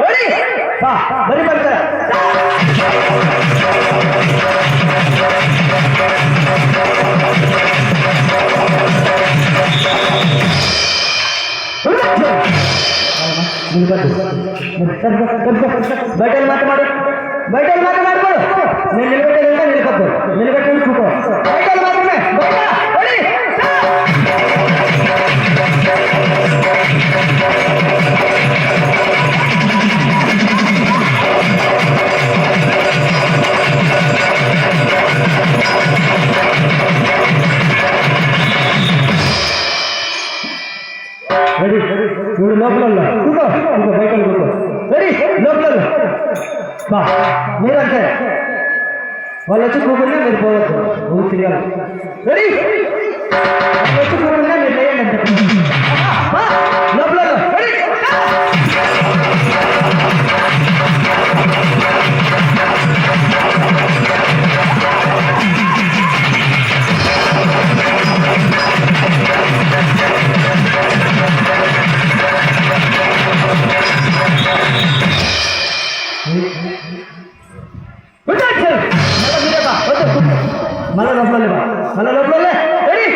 ready ಬಾ ಬರಿ ಬರ್ತಾರೆ ಬೈಟಲ್ ಮಾತನಾಡಿ ಬೈಟಲ್ ಮಾತನಾಡ್ಬೋದು ನೀನು ನಿಲ್ಬೇಟಲ್ ಅಂತ ನಿಲ್ಕತ್ತು ನಿಲ್ಬೇಟಲ್ ಕೂಕೋ ಬೈಟಲ್ ಮಾತನೇ రెడీ ఇప్పుడు లోపల కూకో ఇంకో బైటల్ కూకో రెడీ లోపల బా మీరంటే వాళ్ళు వచ్చి కూకున్నా మీరు పోవచ్చు ఊరు తిరగాలి రెడీ వాళ్ళు వచ్చి కూకున్నా మీరు లేయండి అంటే లోపల రెడీ మళ్ళా లోపల మళ్ళా లోపల రెడీ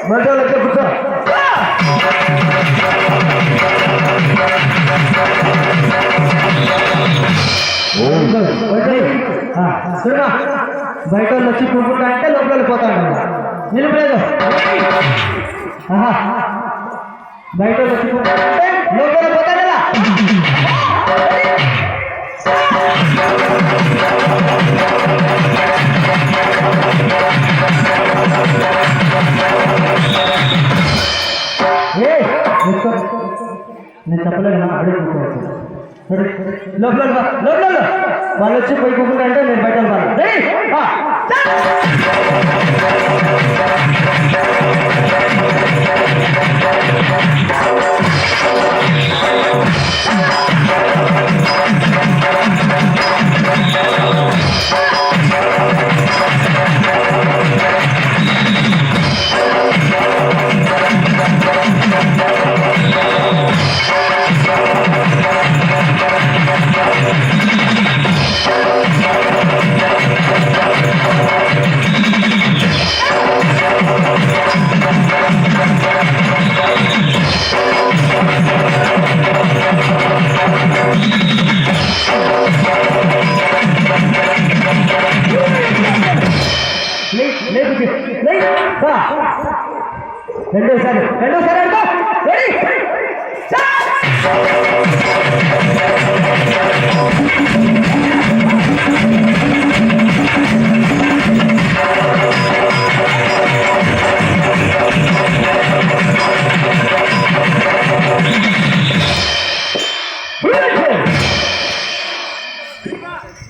మళ్ళీ వచ్చే కూర్చో చూడమా బయట వాళ్ళు వచ్చి కూకుంటా అంటే లోపల వెళ్ళిపోతాడు నిలబలేదు బయట వాళ్ళు వచ్చి కూకుంటా అంటే లోపల వెళ్ళిపోతాడు కదా నేను చెప్పలేదు లోపల లోపల వాళ్ళు వచ్చి పోయి కూకుంటా అంటే నేను బయట రెండోసారి రెండో రెడీ